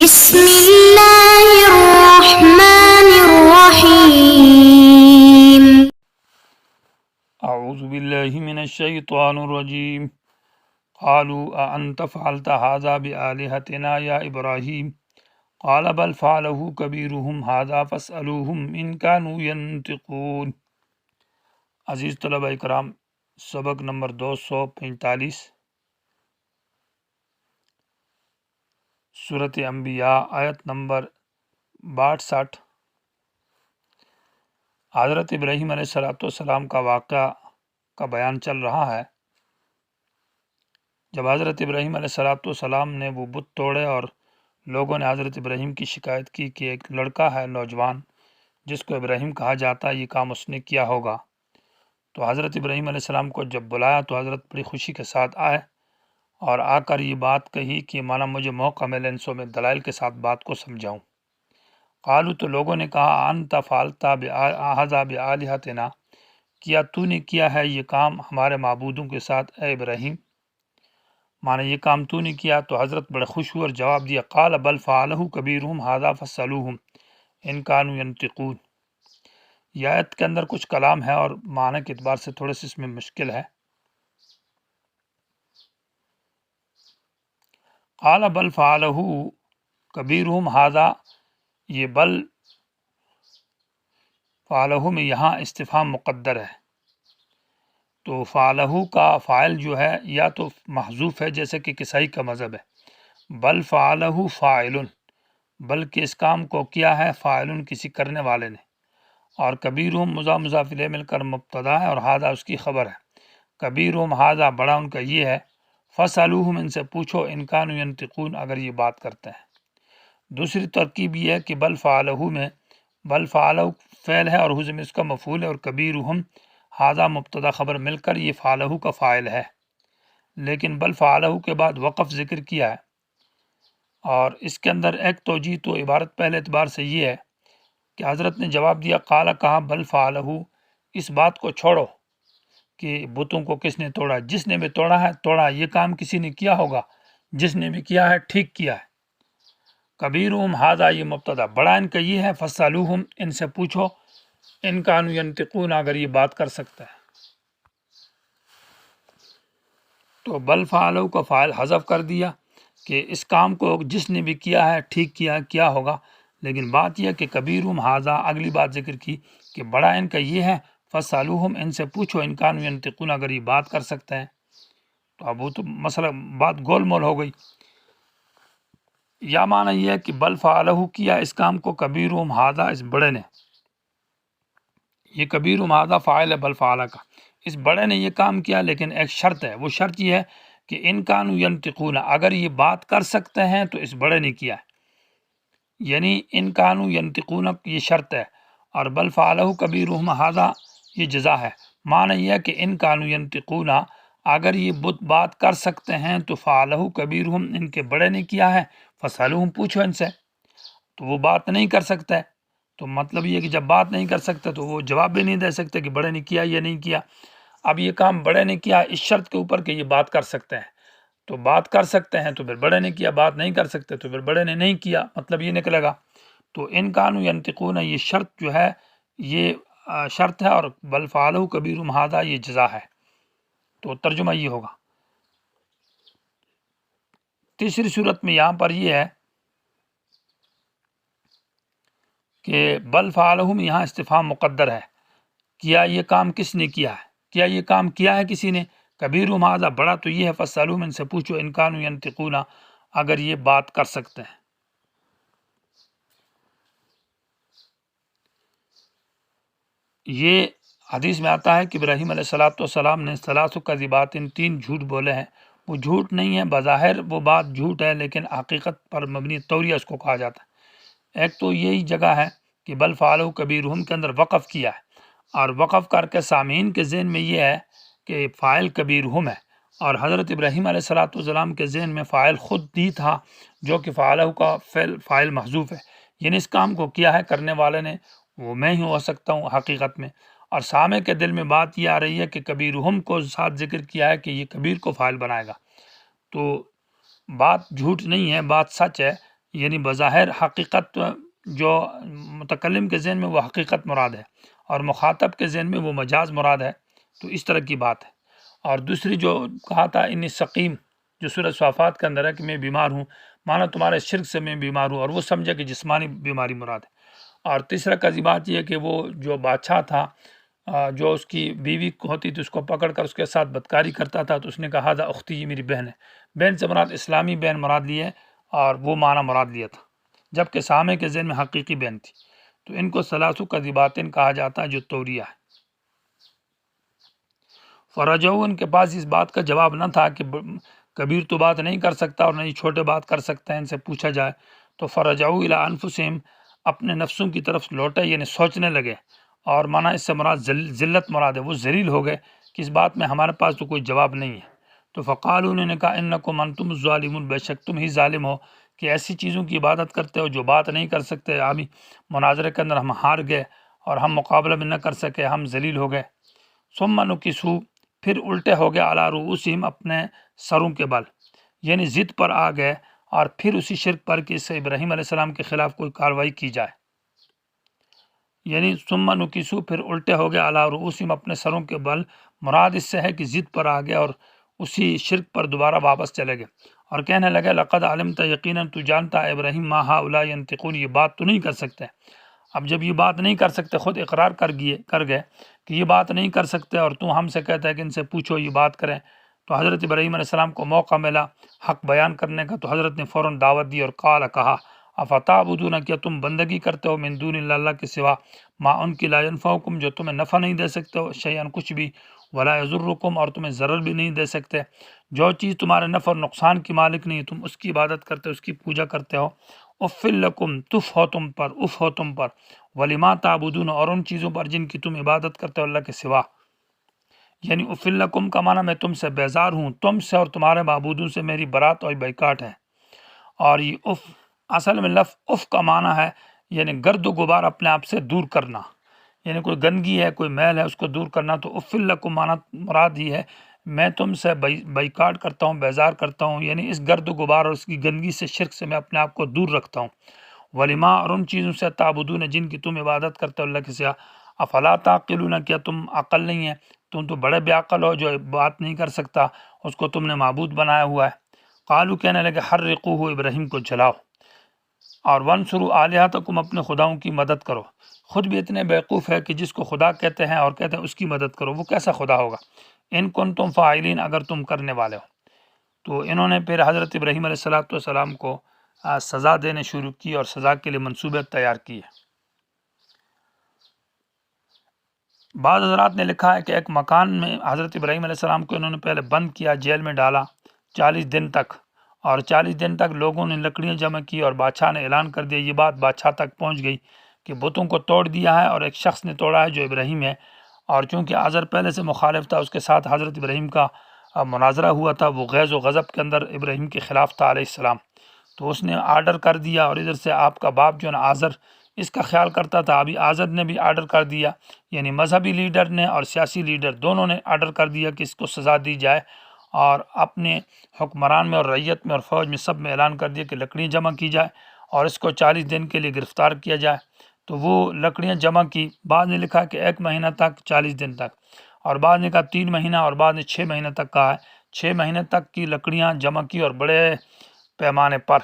بسم اللہ الرحمن الرحیم اعوذ باللہ من الشیطان الرجیم قالوا اانت فعلت هذا بآلہتنا یا ابراہیم قال بل فعله کبیرهم هذا فاسألوهم ان كانوا ينطقون۔ عزیز طلبہ اکرام، سبق نمبر 245، سورۃ انبیاء، آیت نمبر 62۔ حضرت ابراہیم علیہ السلام کا واقعہ کا بیان چل رہا ہے۔ جب حضرت ابراہیم علیہ السلام نے وہ بت توڑے اور لوگوں نے حضرت ابراہیم کی شکایت کی کہ ایک لڑکا ہے نوجوان جس کو ابراہیم کہا جاتا ہے، یہ کام اس نے کیا ہوگا، تو حضرت ابراہیم علیہ السلام کو جب بلایا تو حضرت بڑی خوشی کے ساتھ آئے اور آ کر یہ بات کہی کہ مانا مجھے موقع ملے ان میں دلائل کے ساتھ بات کو سمجھاؤں۔ قالو، تو لوگوں نے کہا انت فعلت ھذا بآلہتنا، کیا تو نے کیا ہے یہ کام ہمارے معبودوں کے ساتھ اے ابراہیم، مانا یہ کام تو نے کیا۔ تو حضرت بڑے خوش ہوئے اور جواب دیا قال بل فعلہ کبیرہم ھذا فاسألوہم ان کانوا ینطقون۔ یہ آیت کے اندر کچھ کلام ہے اور معنی کے اعتبار سے تھوڑے سے اس میں مشکل ہے۔ قال بل فعلہ کبیرہم ھذا، یہ بل فعلہ میں یہاں استفہام مقدر ہے، تو فعلہ کا فاعل جو ہے یا تو محذوف ہے جیسے کہ کسائی کا مذہب ہے، بل فعلہ فاعل، بلکہ اس کام کو کیا ہے فاعل کسی کرنے والے نے، اور کبیرہم مضاف الیہ مل کر مبتدا ہے اور ھذا اس کی خبر ہے۔ کبیرہم ھذا بڑا ان کا یہ ہے، فاسألوہم ان سے پوچھو ان کانوا ینطقون اگر یہ بات کرتے ہیں۔ دوسری ترکیب یہ ہے کہ بل فعلہ میں بل فعلہ فعل ہے اور ھذ میں اس کا مفعول ہے اور کبیرہم ھذا مبتدا خبر مل کر یہ فعلہ کا فاعل ہے، لیکن بل فعلہ کے بعد وقف ذکر کیا ہے، اور اس کے اندر ایک توجیہ تو عبارت پہلے اعتبار سے یہ ہے کہ حضرت نے جواب دیا قال، کہا بل فعلہ، اس بات کو چھوڑو کہ بتوں کو کس نے توڑا، جس نے بھی توڑا یہ کام کسی نے کیا ہوگا، جس نے بھی کیا ہے ٹھیک کیا ہے۔ کبیرہم ھذا یہ مبتدا، بڑا ان کا یہ ہے، فاسألوہم ان سے پوچھو ان کانوا ینطقون اگر یہ بات کر سکتا ہے۔ تو بل فعلہ کا فاعل حذف کر دیا کہ اس کام کو جس نے بھی کیا ہے ٹھیک کیا ہوگا، لیکن بات یہ کہ کبیرہم ھذا اگلی بات ذکر کی کہ بڑا ان کا یہ ہے، فاسألوہم ان سے پوچھو ان کانوا ینطقون اگر یہ بات کر سکتے ہیں۔ تو اب وہ تو مسئلہ بات گول مول ہو گئی۔ یا معنی یہ ہے کہ بل فعلہ کیا اس کام کو کبیرہم ھذا اس بڑے نے، یہ کبیرہم ھذا فاعل ہے بل فعلہ کا، اس بڑے نے یہ کام کیا، لیکن ایک شرط ہے، وہ شرط یہ ہے کہ ان کانوا ینطقون اگر یہ بات کر سکتے ہیں تو اس بڑے نے کیا ہے، یعنی ان کانوا ینطقون یہ شرط ہے، اور بل فعلہ کبیرہم ھذا یہ جزا ہے۔ معنی یہ ہے کہ ان کانوا ینطقون اگر یہ بت بات کر سکتے ہیں تو فعلہ کبیرہم ان کے بڑے نے کیا ہے، فاسألوہم پوچھو ان سے، تو وہ بات نہیں کر سکتے، تو مطلب یہ کہ جب بات نہیں کر سکتے تو وہ جواب بھی نہیں دے سکتے کہ بڑے نے کیا یا نہیں کیا۔ اب یہ کام بڑے نے کیا اس شرط کے اوپر کہ یہ بات کر سکتے ہیں، تو بات کر سکتے ہیں تو پھر بڑے نے کیا، بات نہیں کر سکتے تو پھر بڑے نے نہیں کیا، مطلب یہ نکلے گا۔ تو ان کانوا ینطقون یہ شرط جو ہے یہ شرط ہے، اور بل فعلہ کبیرہم ھذا یہ جزا ہے، تو ترجمہ یہ ہوگا۔ تیسری صورت میں یہاں پر یہ ہے کہ بل فعلہ میں یہاں استفہام مقدر ہے، کیا یہ کام کس نے کیا ہے، کیا یہ کام کیا ہے کسی نے، کبیرہم ھذا بڑا تو یہ ہے، فاسألوہم ان سے پوچھو ان کانوا ینطقون اگر یہ بات کر سکتے ہیں۔ یہ حدیث میں آتا ہے کہ ابراہیم علیہ السلام نے ثلاث کذبات، 3 جھوٹ بولے ہیں، وہ جھوٹ نہیں ہے، بظاہر وہ بات جھوٹ ہے لیکن حقیقت پر مبنی توریہ اس کو کہا جاتا ہے۔ ایک تو یہی جگہ ہے کہ بل فعلہ کبیرہم کے اندر وقف کیا ہے، اور وقف کر کے سامعین کے ذہن میں یہ ہے کہ فاعل کبیرہم ہے، اور حضرت ابراہیم علیہ السلام کے ذہن میں فاعل خود ہی تھا جو کہ فعلہ کا فاعل محذوف ہے، یعنی اس کام کو کیا ہے کرنے والے نے وہ میں ہی ہو سکتا ہوں حقیقت میں، اور سامع کے دل میں بات یہ آ رہی ہے کہ کبیرہم کو ساتھ ذکر کیا ہے کہ یہ کبیر کو فاعل بنائے گا، تو بات جھوٹ نہیں ہے، بات سچ ہے، یعنی بظاہر حقیقت جو متکلم کے ذہن میں وہ حقیقت مراد ہے اور مخاطب کے ذہن میں وہ مجاز مراد ہے، تو اس طرح کی بات ہے۔ اور دوسری جو کہا تھا انی سقیم، جو سورہ صافات کے اندر ہے کہ میں بیمار ہوں، مانا تمہارے شرک سے میں بیمار ہوں، اور وہ سمجھا کہ جسمانی بیماری مراد ہے۔ اور تیسرا قضیہ بات یہ ہے کہ وہ جو بادشاہ تھا جو اس کی بیوی ہوتی تھی اس کو پکڑ کر اس کے ساتھ بدکاری کرتا تھا، تو اس نے کہا ہذا اختی، یہ میری بہن ہے۔ بہن سے مراد اسلامی بہن مراد لی ہے اور وہ معنی مراد لیا تھا، جبکہ سامع کے ذہن میں حقیقی بہن تھی۔ تو ان کو ثلاث کذبات کہا جاتا ہے جو توریہ ہے۔ فرجعوا، ان کے پاس اس بات کا جواب نہ تھا کہ کبیر تو بات نہیں کر سکتا اور نہ ہی چھوٹے بات کر سکتا ہے، ان سے پوچھا جائے، تو فرجعوا الی انفسہم، اپنے نفسوں کی طرف لوٹے، یعنی سوچنے لگے، اور مانا اس سے مراد ذلت مراد ہے، وہ ذلیل ہو گئے کہ اس بات میں ہمارے پاس تو کوئی جواب نہیں ہے۔ تو فقالوا، انہوں نے کہا انکم انتم الظالمون، بے شک تم ہی ظالم ہو کہ ایسی چیزوں کی عبادت کرتے ہو جو بات نہیں کر سکتے۔ ابھی مناظرے کے اندر ہم ہار گئے اور ہم مقابلہ بھی نہ کر سکے، ہم ذلیل ہو گئے۔ ثم نکسوا، پھر الٹے ہو گئے، علی رؤوسہم، اپنے سروں کے بل، یعنی ضد پر آ گئے، اور پھر اسی شرک پر کہ اس سے ابراہیم علیہ السلام کے خلاف کوئی کارروائی کی جائے، یعنی ثم نکسوا، پھر الٹے ہو گئے، علی رؤوسہم، اپنے سروں کے بل، مراد اس سے ہے کہ ضد پر آ گئے اور اسی شرک پر دوبارہ واپس چلے گئے، اور کہنے لگے لقد علمت، یقیناً تو جانتا ہے ابراہیم، ما ہؤلاء ینطقون، یہ بات تو نہیں کر سکتے۔ اب جب یہ بات نہیں کر سکتے، خود اقرار کر گئے کہ یہ بات نہیں کر سکتے، اور تو ہم سے کہتا ہے کہ ان سے پوچھو یہ بات کریں، تو حضرت ابراہیم علیہ السلام کو موقع ملا حق بیان کرنے کا، تو حضرت نے فوراً دعوت دی اور قال، کہا افتعبدون، کیا تم بندگی کرتے ہو، من دون اللہ، اللہ کے سوا، ما ان کی لا ینفعکم، جو تمہیں نفع نہیں دے سکتے ہو، شیئا، کچھ بھی، ولا یضرکم، اور تمہیں ضرر بھی نہیں دے سکتے، جو چیز تمہارے نفع اور نقصان کی مالک نہیں، تم اس کی عبادت کرتے ہو، اس کی پوجا کرتے ہو۔ افل لکم، تف ہو تم پر، اف ہو تم پر، ولما تعبدون، اور ان چیزوں پر جن کی تم عبادت کرتے ہو اللہ کے سوا، یعنی افل لکم کا معنی میں تم سے بیزار ہوں، تم سے اور تمہارے معبودوں سے میری برات اور بیکاٹ ہے۔ اور یہ اف، اصل میں لفظ اف کا معنی ہے یعنی گرد و غبار اپنے آپ سے دور کرنا، یعنی کوئی گندگی ہے، کوئی میل ہے، اس کو دور کرنا، تو افل لکم معنی مراد ہی ہے میں تم سے بیکاٹ کرتا ہوں، بیزار کرتا ہوں، یعنی اس گرد و غبار اور اس کی گندگی سے، شرک سے میں اپنے آپ کو دور رکھتا ہوں۔ ولما، اور ان چیزوں سے، تعبدون، جن کی تم عبادت کرتے ہو اللہ کے سوا، افلا تعقلون، کیا تم عقل نہیں ہے، تم تو بڑے بے عقل ہو، جو بات نہیں کر سکتا اس کو تم نے معبود بنایا ہوا ہے۔ قالوا، کہنے لگے حرقوہ، ابراہیم کو جلاؤ، اور وانصروا آلہتکم، اپنے خداؤں کی مدد کرو۔ خود بھی اتنے بیوقوف ہے کہ جس کو خدا کہتے ہیں اور کہتے ہیں اس کی مدد کرو، وہ کیسا خدا ہوگا؟ ان کنتم فاعلین، اگر تم کرنے والے ہو۔ تو انہوں نے پھر حضرت ابراہیم علیہ السلام کو سزا دینے شروع کی اور سزا کے لیے منصوبے تیار کیے۔ بعض حضرات نے لکھا ہے کہ ایک مکان میں حضرت ابراہیم علیہ السلام کو انہوں نے پہلے بند کیا، جیل میں ڈالا 40 دن تک، اور 40 دن تک لوگوں نے لکڑیاں جمع کی، اور بادشاہ نے اعلان کر دیا، یہ بات بادشاہ تک پہنچ گئی کہ بتوں کو توڑ دیا ہے اور ایک شخص نے توڑا ہے جو ابراہیم ہے، اور چونکہ آزر پہلے سے مخالف تھا، اس کے ساتھ حضرت ابراہیم کا مناظرہ ہوا تھا، وہ غیظ و غضب کے اندر ابراہیم کے خلاف تھا علیہ السلام، تو اس نے آرڈر کر دیا، اور ادھر سے آپ کا باپ جو ہے نا آزر، اس کا خیال کرتا تھا، ابھی آزر نے بھی آرڈر کر دیا، یعنی مذہبی لیڈر نے اور سیاسی لیڈر دونوں نے آرڈر کر دیا کہ اس کو سزا دی جائے، اور اپنے حکمران میں اور رعیت میں اور فوج میں سب میں اعلان کر دیا کہ لکڑیاں جمع کی جائے اور اس کو 40 دن کے لیے گرفتار کیا جائے۔ تو وہ لکڑیاں جمع کی، بعض نے لکھا کہ 1 مہینہ تک، 40 دن تک، اور بعض نے کہا 3 مہینہ، اور بعض نے 6 مہینہ تک کہا ہے۔ 6 مہینے تک کی لکڑیاں جمع کی، اور بڑے پیمانے پر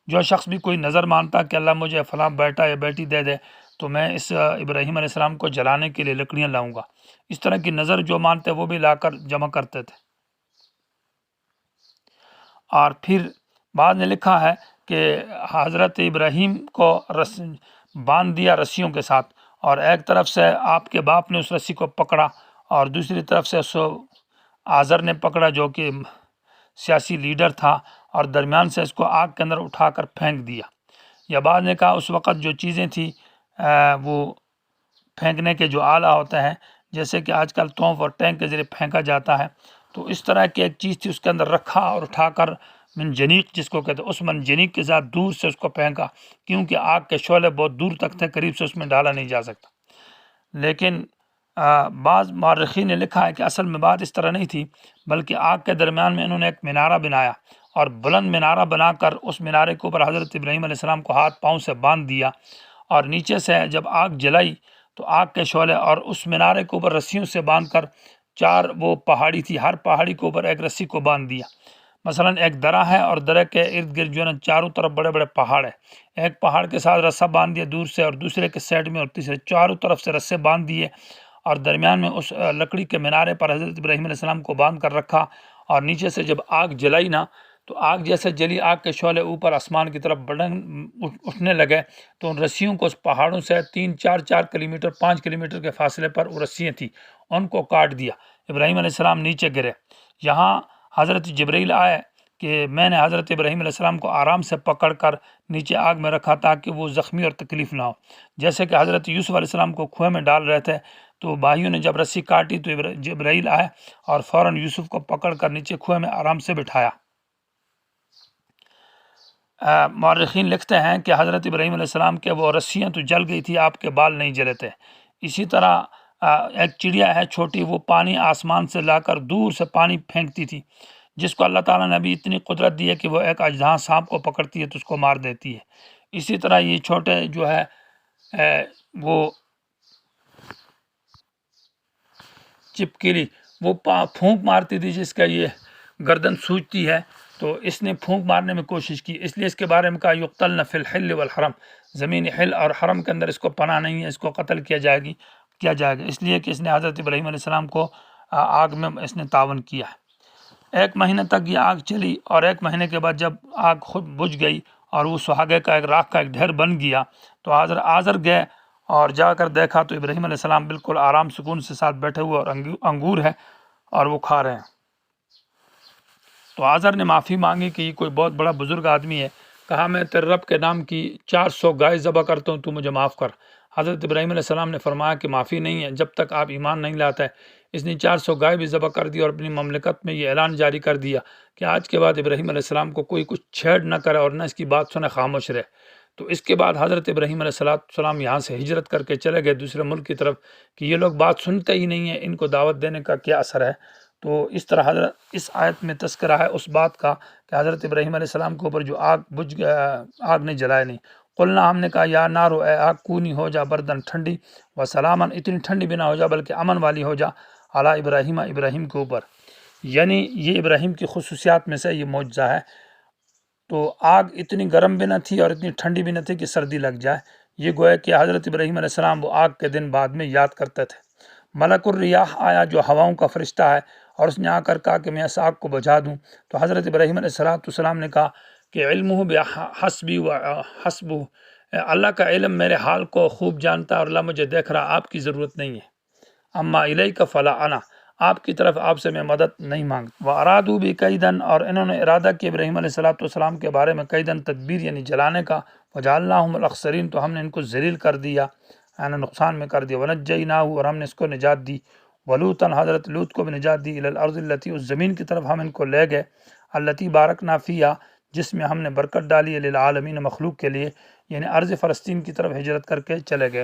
جو شخص بھی کوئی نظر مانتا کہ اللہ مجھے فلاں بیٹا یا بیٹی دے دے تو میں اس ابراہیم علیہ السلام کو جلانے کے لیے لکڑیاں لاؤں گا، اس طرح کی نظر جو مانتے وہ بھی لا کر جمع کرتے تھے۔ اور پھر بعد نے لکھا ہے کہ حضرت ابراہیم کو باندھ دیا رسیوں کے ساتھ، اور ایک طرف سے آپ کے باپ نے اس رسی کو پکڑا اور دوسری طرف سے آزر نے پکڑا جو کہ سیاسی لیڈر تھا، اور درمیان سے اس کو آگ کے اندر اٹھا کر پھینک دیا۔ یا بعد نے کہا اس وقت جو چیزیں تھیں وہ پھینکنے کے جو آلہ ہوتے ہیں، جیسے کہ آج کل تونف اور ٹینک کے ذریعے پھینکا جاتا ہے، تو اس طرح کی ایک چیز تھی، اس کے اندر رکھا اور اٹھا کر منجنیق جس کو کہتے ہیں، اس منجنیق کے ساتھ دور سے اس کو پھینکا، کیونکہ آگ کے شعلے بہت دور تک تھے، قریب سے اس میں ڈالا نہیں جا سکتا۔ لیکن بعض مورخین نے لکھا ہے کہ اصل میں بات اس طرح نہیں تھی، بلکہ آگ کے درمیان میں انہوں نے ایک مینارہ بنایا اور بلند منارہ بنا کر اس منارے کے اوپر حضرت ابراہیم علیہ السلام کو ہاتھ پاؤں سے باندھ دیا، اور نیچے سے جب آگ جلائی تو آگ کے شعلے، اور اس منارے کے اوپر رسیوں سے باندھ کر 4 وہ پہاڑی تھی، ہر پہاڑی کے اوپر ایک رسی کو باندھ دیا۔ مثلا ایک درہ ہے اور درہ کے ارد گرد جو ہے نا چاروں طرف بڑے بڑے پہاڑ ہیں، ایک پہاڑ کے ساتھ رسہ باندھ دیا دور سے، اور دوسرے کے سائڈ میں اور تیسرے، چاروں طرف سے رسے باندھ دیے، اور درمیان میں اس لکڑی کے منارے پر حضرت ابراہیم علیہ السلام کو باندھ کر رکھا، اور نیچے سے جب آگ جلائی نا تو آگ جیسے جلی، آگ کے شعلے اوپر آسمان کی طرف اٹھنے لگے، تو ان رسیوں کو اس پہاڑوں سے 3-4 کلومیٹر 5 کلومیٹر کے فاصلے پر وہ رسیاں تھیں، ان کو کاٹ دیا۔ ابراہیم علیہ السلام نیچے گرے۔ یہاں حضرت جبرائیل آئے کہ میں نے حضرت ابراہیم علیہ السلام کو آرام سے پکڑ کر نیچے آگ میں رکھا تاکہ وہ زخمی اور تکلیف نہ ہو، جیسے کہ حضرت یوسف علیہ السلام کو کنویں میں ڈال رہے تھے، تو بھائیوں نے جب رسی کاٹی تو جبرائیل آئے اور فوراً یوسف کو پکڑ کر نیچے کنویں میں آرام سے بٹھایا۔ مورخین لکھتے ہیں کہ حضرت ابراہیم علیہ السلام کے وہ رسیاں تو جل گئی تھی، آپ کے بال نہیں جلے تھے۔ اسی طرح ایک چڑیا ہے چھوٹی، وہ پانی آسمان سے لا کر دور سے پانی پھینکتی تھی، جس کو اللہ تعالیٰ نے ابھی اتنی قدرت دی ہے کہ وہ ایک اژدہا سانپ کو پکڑتی ہے تو اس کو مار دیتی ہے۔ اسی طرح یہ چھوٹے جو ہے وہ چپکلی، وہ پھونک مارتی تھی، جس کا یہ گردن سوجتی ہے، تو اس نے پھونک مارنے میں کوشش کی، اس لیے اس کے بارے میں کہا یقتلن فی الحل والحرم، زمین حل اور حرم کے اندر اس کو پناہ نہیں ہے، اس کو قتل کیا جائے گا، اس لیے کہ اس نے حضرت ابراہیم علیہ السلام کو آگ میں اس نے تعاون کیا ہے۔ 1 مہینے تک یہ آگ چلی، اور 1 مہینے کے بعد جب آگ خود بجھ گئی اور وہ سہاگے کا ایک راکھ کا ایک ڈھیر بن گیا، تو آزر گئے اور جا کر دیکھا تو ابراہیم علیہ السلام بالکل آرام سکون سے ساتھ بیٹھے ہوئے، اور انگور ہے اور وہ کھا رہے ہیں۔ تو آزر نے معافی مانگی کہ یہ کوئی بہت بڑا بزرگ آدمی ہے، کہا میں تیرے رب کے نام کی 400 گائے ذبح کرتا ہوں، تو مجھے معاف کر۔ حضرت ابراہیم علیہ السلام نے فرمایا کہ معافی نہیں ہے جب تک آپ ایمان نہیں لاتے۔ اس نے 400 گائے بھی ذبح کر دی، اور اپنی مملکت میں یہ اعلان جاری کر دیا کہ آج کے بعد ابراہیم علیہ السلام کو کوئی کچھ چھیڑ نہ کرے اور نہ اس کی بات سنے، خاموش رہے۔ تو اس کے بعد حضرت ابراہیم علیہ السلام یہاں سے ہجرت کر کے چلے گئے دوسرے ملک کی طرف، کہ یہ لوگ بات سنتے ہی نہیں ہیں، ان کو دعوت دینے کا کیا اثر ہے۔ تو اس طرح اس آیت میں تذکرہ ہے اس بات کا کہ حضرت ابراہیم علیہ السلام کے اوپر جو آگ نے جلائے نہیں۔ قلنا، ہم نے کہا یا نارو، اے آگ کونی ہو جا بردن ٹھنڈی، و سلامن، اتنی ٹھنڈی بھی نہ ہو جا بلکہ امن والی ہو جا، علی ابراہیم، ابراہیم کے اوپر۔ یعنی یہ ابراہیم کی خصوصیات میں سے یہ معجزہ ہے۔ تو آگ اتنی گرم بھی نہ تھی اور اتنی ٹھنڈی بھی نہ تھی کہ سردی لگ جائے۔ یہ گویا کہ حضرت ابراہیم علیہ السلام وہ آگ کے دن بعد میں یاد کرتے تھے۔ ملک الریاح آیا جو ہواؤں کا فرشتہ ہے، اور اس نے آ کر کہا کہ میں اس آگ کو بجھا دوں، تو حضرت ابراہیم علیہ السلام نے کہا کہ علمہ بحسبی و حسبہ، اللہ کا علم میرے حال کو خوب جانتا ہے اور اللہ مجھے دیکھ رہا، آپ کی ضرورت نہیں ہے۔ اما الیک فلا انا، آپ کی طرف آپ سے میں مدد نہیں مانگتا۔ وارادوا بکیدن، اور انہوں نے ارادہ کیا ابراہیم علیہ السلام کے بارے میں کیدن، تدبیر یعنی جلانے کا، وجعلناہم الاخسرین، تو ہم نے ان کو ذلیل کر دیا، یعنی نقصان میں کر دیا، ونجیناہ، اور ہم نے اس کو نجات دی، ولوطن، حضرت لوط کو بھی نجات دی، الی الارض التی، اس زمین کی طرف ہم ان کو لے گئے، التی بارکنا فیہا، جس میں ہم نے برکت ڈالی، للعالمین، مخلوق کے لیے، یعنی ارض فلسطین کی طرف ہجرت کر کے چلے گئے۔